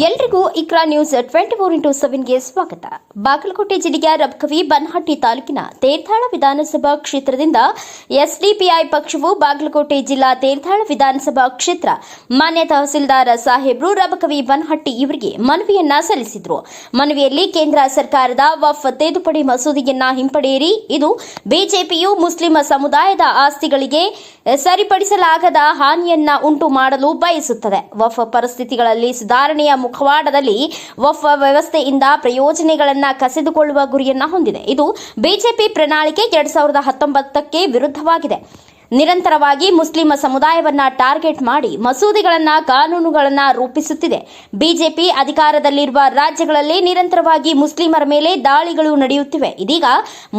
ಎಲ್ರಿಗೂ ಇಕ್ರಾ ನ್ಯೂಸ್ 24x7ಗೆ ಸ್ವಾಗತ. ಬಾಗಲಕೋಟೆ ಜಿಲ್ಲೆಯ ರಬಕವಿ ಬನಹಟ್ಟಿ ತಾಲೂಕಿನ ತೇರದಾಳ ವಿಧಾನಸಭಾ ಕ್ಷೇತ್ರದಿಂದ ಎಸ್ಡಿಪಿಐ ಪಕ್ಷವು ಬಾಗಲಕೋಟೆ ಜಿಲ್ಲಾ ತೇರದಾಳ ವಿಧಾನಸಭಾ ಕ್ಷೇತ್ರ ಮಾನ್ಯ ತಹಸೀಲ್ದಾರ್ ಸಾಹೇಬ್ರು ರಬಕವಿ ಬನಹಟ್ಟಿ ಇವರಿಗೆ ಮನವಿಯನ್ನ ಸಲ್ಲಿಸಿದರು. ಮನವಿಯಲ್ಲಿ ಕೇಂದ್ರ ಸರ್ಕಾರದ ವಫ್ ತಿದ್ದುಪಡಿ ಮಸೂದೆಯನ್ನ ಹಿಂಪಡೆಯಿರಿ, ಇದು ಬಿಜೆಪಿಯು ಮುಸ್ಲಿಂ ಸಮುದಾಯದ ಆಸ್ತಿಗಳಿಗೆ ಸರಿಪಡಿಸಲಾಗದ ಹಾನಿಯನ್ನ ಉಂಟು ಮಾಡಲು ಬಯಸುತ್ತದೆ. ವಫ್ ಪರಿಸ್ಥಿತಿಗಳಲ್ಲಿ ಸುಧಾರಣೆಯ ಮುಖವಾಡದಲ್ಲಿ ವಫ್ ವ್ಯವಸ್ಥೆಯಿಂದ ಪ್ರಯೋಜನಗಳನ್ನು ಕಸಿದುಕೊಳ್ಳುವ ಗುರಿಯನ್ನ ಹೊಂದಿದೆ. ಇದು ಬಿಜೆಪಿ ಪ್ರಣಾಳಿಕೆ 2019ಕ್ಕೆ ವಿರುದ್ಧವಾಗಿದೆ. ನಿರಂತರವಾಗಿ ಮುಸ್ಲಿಂ ಸಮುದಾಯವನ್ನ ಟಾರ್ಗೆಟ್ ಮಾಡಿ ಮಸೂದೆಗಳನ್ನ ಕಾನೂನುಗಳನ್ನ ರೂಪಿಸುತ್ತಿದೆ. ಬಿಜೆಪಿ ಅಧಿಕಾರದಲ್ಲಿರುವ ರಾಜ್ಯಗಳಲ್ಲಿ ನಿರಂತರವಾಗಿ ಮುಸ್ಲಿಮರ ಮೇಲೆ ದಾಳಿಗಳು ನಡೆಯುತ್ತಿವೆ. ಇದೀಗ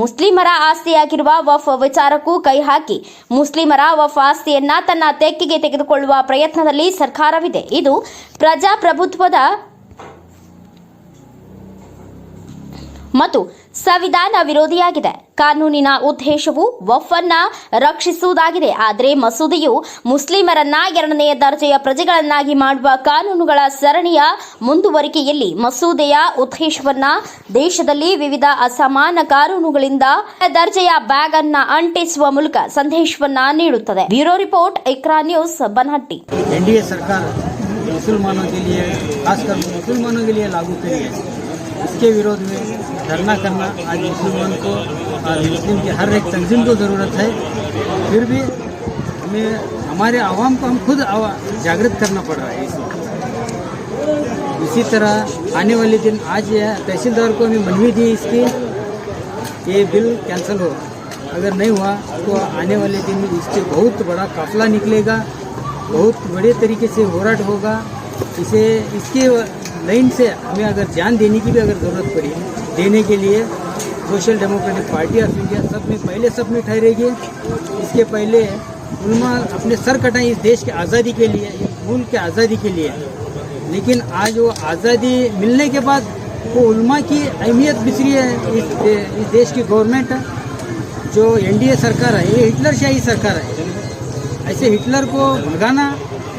ಮುಸ್ಲಿಮರ ಆಸ್ತಿಯಾಗಿರುವ ವಫ್ ವಿಚಾರಕ್ಕೂ ಕೈ ಹಾಕಿ ಮುಸ್ಲಿಮರ ವಫ್ ಆಸ್ತಿಯನ್ನ ತನ್ನ ತೆಕ್ಕೆಗೆ ತೆಗೆದುಕೊಳ್ಳುವ ಪ್ರಯತ್ನದಲ್ಲಿ ಸರ್ಕಾರವಿದೆ. ಇದು ಪ್ರಜಾಪ್ರಭುತ್ವದ ಮತ್ತು ಸಂವಿಧಾನ ವಿರೋಧಿಯಾಗಿದೆ. ಕಾನೂನಿನ ಉದ್ದೇಶವು ವಫ್ ಅನ್ನ ರಕ್ಷಿಸುವುದಾಗಿದೆ. ಆದರೆ ಮಸೂದೆಯು ಮುಸ್ಲಿಮರನ್ನ ಎರಡನೆಯ ದರ್ಜೆಯ ಪ್ರಜೆಗಳನ್ನಾಗಿ ಮಾಡುವ ಕಾನೂನುಗಳ ಸರಣಿಯ ಮುಂದುವರಿಕೆಯಲ್ಲಿ ಮಸೂದೆಯ ಉದ್ದೇಶವನ್ನ ದೇಶದಲ್ಲಿ ವಿವಿಧ ಅಸಮಾನ ಕಾನೂನುಗಳಿಂದ ದರ್ಜೆಯ ಬ್ಯಾಗ್ ಅನ್ನ ಅಂಟಿಸುವ ಮೂಲಕ ಸಂದೇಶವನ್ನ ನೀಡುತ್ತದೆ. Bureau report, Iqra news, Banahatti. NDA सरकार मुसलमानों के लिए, खासकर मुसलमानों के लिए लागू करी है। इसके विरोध में धरना करना आज मुसलमान को और मुस्लिम की हर एक तंजीम को ज़रूरत है। फिर भी हमें हमारे आवाम को हम खुद जागृत करना पड़ रहा है इस वक्त। इसी तरह आने वाले दिन आज तहसीलदार को हमें मनवी दी इसकी, ये बिल कैंसिल हो। अगर नहीं हुआ तो आने वाले दिन में इसके बहुत बड़ा काफिला निकलेगा, बहुत बड़े तरीके से होराट होगा। इसे इसके लाइन से हमें अगर जान देने की भी अगर ज़रूरत पड़ी, देने के लिए social democratic party of India सब में ठहरेगी। इसके पहले उलमा अपने सर कटाएं इस देश की आज़ादी के लिए, इस मुल्क की आज़ादी के लिए। लेकिन आज वो आज़ादी मिलने के बाद वो उलमा की अहमियत बिसरी है। इस देश की गवर्नमेंट जो एनडीए सरकार है, ये हिटलरशाही सरकार है। ऐसे हिटलर को भगाना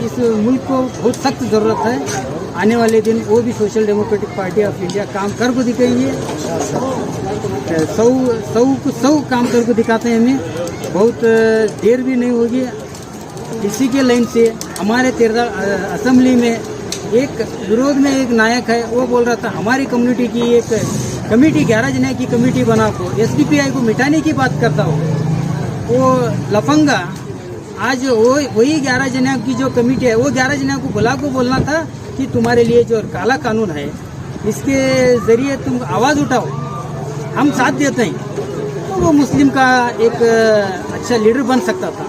इस मुल्क को बहुत सख्त ज़रूरत है। आने वाले दिन वो भी social democratic party of India काम कर को दिखाएंगे। सौ काम कर को दिखाते हैं हमें, बहुत देर भी नहीं होगी। इसी के लाइन से हमारे तೇರದಾಳ असेंबली में एक विरोध में एक नायक है, वो बोल रहा था हमारी कम्युनिटी की एक कमेटी 11 जने की कमेटी बना को एसडीपीआई को मिटाने की बात करता हो। वो लफंगा आज वही 11 जने की जो कमेटी है, वो 11 जने को बुला को बोलना था कि तुम्हारे लिए जो काला कानून है इसके ज़रिए तुम आवाज़ उठाओ, हम साथ देते हैं। तो वो मुस्लिम का एक अच्छा लीडर बन सकता था।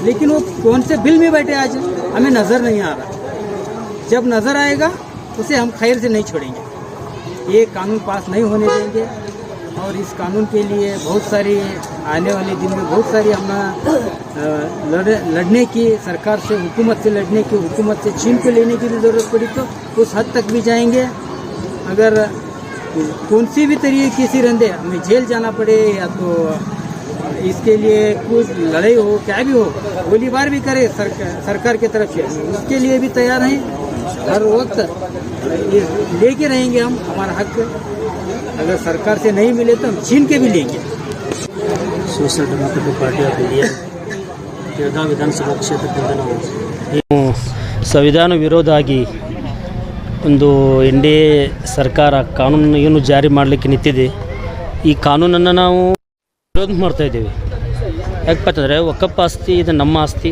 लेकिन वो कौन से बिल में बैठे आज हमें नज़र नहीं आ रहा। जब नज़र आएगा उसे हम खैर से नहीं छोड़ेंगे। ये कानून पास नहीं होने देंगे। और इस कानून के लिए बहुत सारी आने वाले दिन में बहुत सारी हम लड़ने की, सरकार से, हुकूमत से लड़ने की, हुकूमत से छीन को लेने की भी ज़रूरत पड़ी तो उस हद तक भी जाएंगे। अगर कौन सी भी तरीके से रंधे हमें जेल जाना पड़े या तो इसके लिए कुछ लड़ाई हो, क्या भी हो, गोलीबार भी करे सरकार की तरफ से, उसके लिए भी तैयार हैं। हर वक्त लेके रहेंगे हम हमारा हक। अगर सरकार से नहीं मिले तो हम छीन के भी लेंगे। Social democratic party of India Teradal ವಿಧಾನಸಭಾ ಕ್ಷೇತ್ರದಿಂದ ನಾವು ಸಂವಿಧಾನ ವಿರೋಧ ಆಗಿ ಒಂದು ಎನ್ ಡಿ ಎ ಸರ್ಕಾರ ಕಾನೂನು ಏನು ಜಾರಿ ಮಾಡಲಿಕ್ಕೆ ನಿಂತಿದೆ. ಈ ಕಾನೂನನ್ನು ನಾವು ವಿರೋಧ ಮಾಡ್ತಾಯಿದ್ದೇವೆ. ಯಾಕಂತಂದರೆ ವಕಫ್ ಆಸ್ತಿ ಇದು ನಮ್ಮ ಆಸ್ತಿ,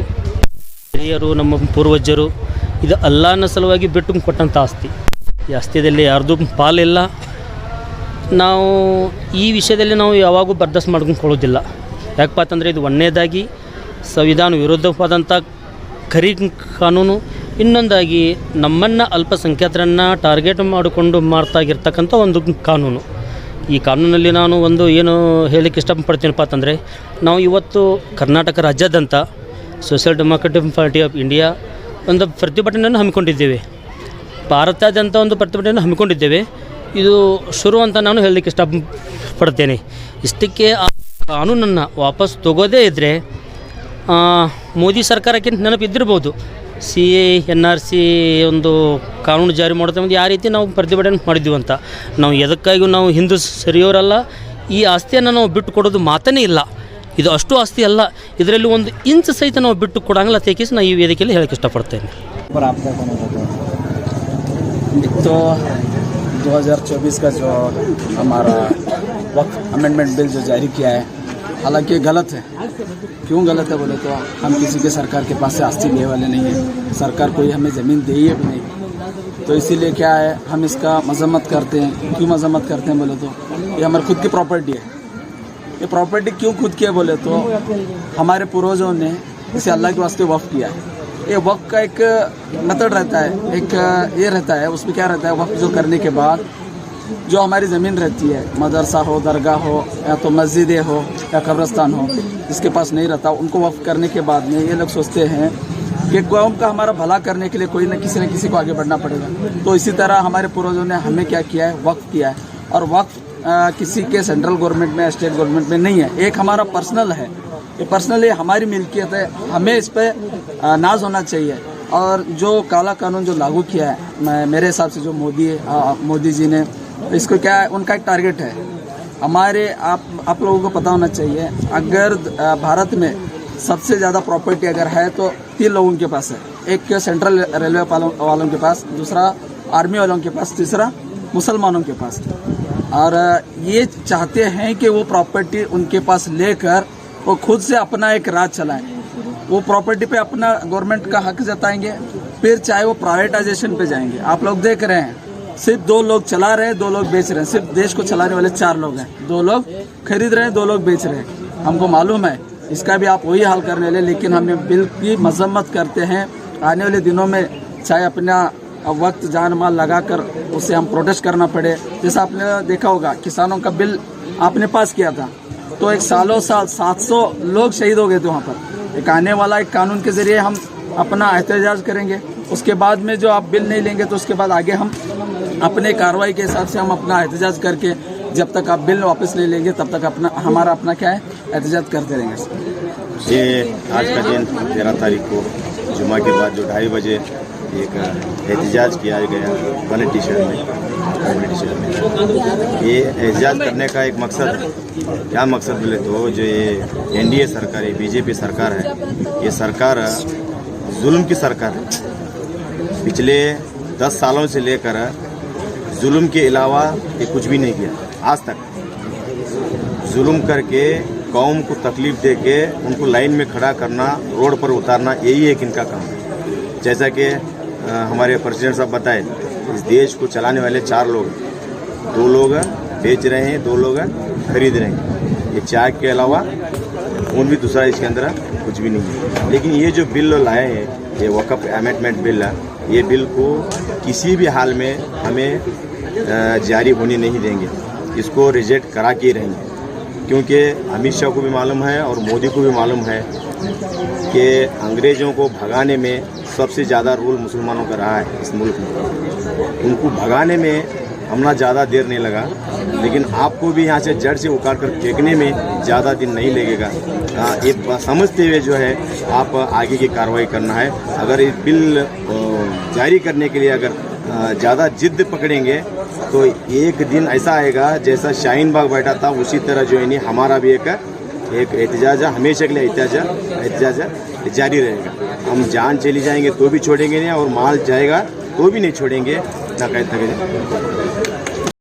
ಹಿರಿಯರು ನಮ್ಮ ಪೂರ್ವಜರು ಇದು ಅಲ್ಲಾಹನ ಸಲುವಾಗಿ ಬಿಟ್ಟು ಕೊಟ್ಟಂಥ ಆಸ್ತಿ. ಈ ಆಸ್ತಿಯಲ್ಲಿ ಯಾರ್ದು ಪಾಲಿಲ್ಲ. ನಾವು ಈ ವಿಷಯದಲ್ಲಿ ನಾವು ಯಾವಾಗೂ ಬರ್ದಾಸ್ತ್ ಮಾಡ್ಕೊಳ್ಳೋದಿಲ್ಲ. ಯಾಕಪ್ಪ ಅಂತಂದರೆ ಇದು ಒಂದನೇದಾಗಿ ಸಂವಿಧಾನ ವಿರುದ್ಧವಾದಂಥ ಖರೀ ಕಾನೂನು, ಇನ್ನೊಂದಾಗಿ ನಮ್ಮನ್ನು ಅಲ್ಪಸಂಖ್ಯಾತರನ್ನು ಟಾರ್ಗೆಟ್ ಮಾಡಿಕೊಂಡು ಮಾಡ್ತಾಗಿರ್ತಕ್ಕಂಥ ಒಂದು ಕಾನೂನು. ಈ ಕಾನೂನಲ್ಲಿ ನಾನು ಒಂದು ಏನು ಹೇಳಲಿಕ್ಕೆ ಇಷ್ಟಪಡ್ತೀನಪ್ಪ ಅಂತಂದರೆ, ನಾವು ಇವತ್ತು ಕರ್ನಾಟಕ ರಾಜ್ಯಾದ್ಯಂತ social democratic party of India ಒಂದು ಪ್ರತಿಭಟನೆಯನ್ನು ಹಮ್ಮಿಕೊಂಡಿದ್ದೇವೆ. ಭಾರತಾದ್ಯಂತ ಒಂದು ಪ್ರತಿಭಟನೆಯನ್ನು ಹಮ್ಮಿಕೊಂಡಿದ್ದೇವೆ. ಇದು ಶುರು ಅಂತ ನಾನು ಹೇಳಲಿಕ್ಕೆ ಇಷ್ಟಪಡ್ತೇನೆ. ಇಷ್ಟಕ್ಕೆ ಆ ಕಾನೂನನ್ನು ವಾಪಸ್ ತಗೋದೇ ಇದ್ದರೆ ಮೋದಿ ಸರ್ಕಾರಕ್ಕೆ ನೆನಪಿದ್ದಿರ್ಬೋದು, CA NRC ಒಂದು ಕಾನೂನು ಜಾರಿ ಮಾಡೋದ್ರ ಮುಂದೆ ಯಾವ ರೀತಿ ನಾವು ಪ್ರತಿಭಟನೆ ಮಾಡಿದ್ದೀವಿ ಅಂತ. ನಾವು ಎದಕ್ಕಾಗಿ ನಾವು ಹಿಂದೂ ಸರಿಯೋರಲ್ಲ, ಈ ಆಸ್ತಿಯನ್ನು ನಾವು ಬಿಟ್ಟು ಕೊಡೋದು ಮಾತನೇ ಇಲ್ಲ. ಇದು ಅಷ್ಟು ಆಸ್ತಿ ಅಲ್ಲ, ಇದರಲ್ಲಿ ಒಂದು ಇಂಚ್ ಸಹಿತ ನಾವು ಬಿಟ್ಟು ಕೊಡಂಗಿಲ್ಲ ತೇಕಿಸಿ ನಾನು ಈ ವೇದಿಕೆಯಲ್ಲಿ ಹೇಳಕ್ಕೆ ಇಷ್ಟಪಡ್ತೇನೆ. तो 2024 का जो हमारा वक्फ अमेंडमेंट बिल जो जारी किया है, हालांकि गलत है. क्यों गलत है बोले तो हम किसी के सरकार के पास से आस्ती लिए वाले नहीं है. सरकार कोई हमें ज़मीन दे ही है भी नहीं. तो इसीलिए क्या है, हम इसका मजम्मत करते हैं. क्यों मजम्मत करते हैं बोले तो ये हमारी खुद की प्रॉपर्टी है. ये प्रॉपर्टी क्यों खुद की है बोले तो हमारे पूर्वजों ने इसे अल्लाह के वास्ते वक्फ किया है. ये वक्फ का एक मेथड रहता है, एक ये रहता है. उसमें क्या रहता है, वक्फ जो करने के बाद जो हमारी ज़मीन रहती है, मदरसा हो, दरगाह हो, या तो मस्जिदें हो या कब्रस्तान हो, जिसके पास नहीं रहता, उनको वक्फ करने के बाद में ये लोग सोचते हैं कि कौम का हमारा भला करने के लिए कोई न किसी को आगे बढ़ना पड़ेगा. तो इसी तरह हमारे पूर्वजों ने हमें क्या किया है, वक्फ किया है. और वक्फ किसी के सेंट्रल गवर्नमेंट में, स्टेट गवर्नमेंट में नहीं है. एक हमारा पर्सनल है. ये पर्सनली हमारी मिल्कियत है. हमें इस पर नाज होना चाहिए. और जो काला कानून जो लागू किया है, मेरे हिसाब से जो मोदी जी ने, इसको क्या है, उनका एक टारगेट है. हमारे आप लोगों को पता होना चाहिए, अगर भारत में सबसे ज़्यादा प्रॉपर्टी अगर है तो 3 लोगों के पास है. एक सेंट्रल रेलवे वालों के पास, दूसरा आर्मी वालों के पास, तीसरा मुसलमानों के पास. और ये चाहते हैं कि वो प्रॉपर्टी उनके पास लेकर वो खुद से अपना एक राज चलाएं. वो प्रॉपर्टी पे अपना गवर्नमेंट का हक जताएंगे, फिर चाहे वो प्राइवेटाइजेशन पे जाएंगे. आप लोग देख रहे हैं, सिर्फ 2 लोग चला रहे हैं, 2 लोग बेच रहे हैं. सिर्फ देश को चलाने वाले 4 लोग हैं. 2 लोग खरीद रहे हैं, 2 लोग बेच रहे हैं. हमको मालूम है, इसका भी आप वही हाल करने ले. लेकिन हम बिल की मजम्मत करते हैं. आने वाले दिनों में चाहे अपना वक्त जान माल लगाकर उसे हम प्रोटेस्ट करना पड़े. जैसा आपने देखा होगा, किसानों का बिल आपने पास किया था, तो एक सालों साल 700 लोग शहीद हो गए थे वहाँ पर. एक आने वाला एक कानून के ज़रिए हम अपना एहतजाज करेंगे. उसके बाद में जो आप बिल नहीं लेंगे तो उसके बाद आगे हम अपने कार्रवाई के हिसाब से हम अपना एहतजाज करके, जब तक आप बिल वापस नहीं लेंगे तब तक हमारा अपना क्या है, एहतजाज करते रहेंगे. ये आज का दिन 13 तारीख को जुमा के बाद जो 2:30 बजे एक एहतजाज किया गया कम्युनिटी शहर में. ये एहतजाज करने का एक मकसद है. क्या मकसद बोले तो जो ये NDA सरकार है, BJP सरकार है, ये सरकार जुल्म की सरकार है. पिछले 10 सालों से लेकर जुल्म के अलावा ये कुछ भी नहीं किया. आज तक जुल्म करके कौम को तकलीफ दे के उनको लाइन में खड़ा करना, रोड पर उतारना, यही एक इनका काम है. जैसा कि हमारे प्रेसिडेंट साहब बताए, इस देश को चलाने वाले 4 लोग, 2 लोग बेच रहे हैं, 2 लोग खरीद रहे हैं. ये 4 के अलावा और भी दूसरा इसके अंदर कुछ भी नहीं है. लेकिन ये जो बिल लाए हैं, ये वक़्फ़ अमेंडमेंट बिल है, ये बिल को किसी भी हाल में हमें जारी होने नहीं देंगे. इसको रिजेक्ट करा के रहेंगे. क्योंकि अमित शाह को भी मालूम है और मोदी को भी मालूम है कि अंग्रेज़ों को भगाने में सबसे ज़्यादा रोल मुसलमानों का रहा है इस मुल्क में. उनको भगाने में हमने ज़्यादा देर नहीं लगा, लेकिन आपको भी यहाँ से जड़ से उखाड़ कर फेंकने में ज़्यादा दिन नहीं लगेगा. ये समझते हुए जो है आप आगे की कार्रवाई करना है. अगर ये बिल जारी करने के लिए अगर ज़्यादा जिद्द पकड़ेंगे तो एक दिन ऐसा आएगा जैसा शाहीन बाग बैठा था, उसी तरह जो है नहीं हमारा भी एक एहतजाज, हमेशा के लिए एहतजाज जारी रहेगा. हम जान चली जाएंगे तो भी छोड़ेंगे नहीं, और माल जाएगा तो भी नहीं छोड़ेंगे ना. कहते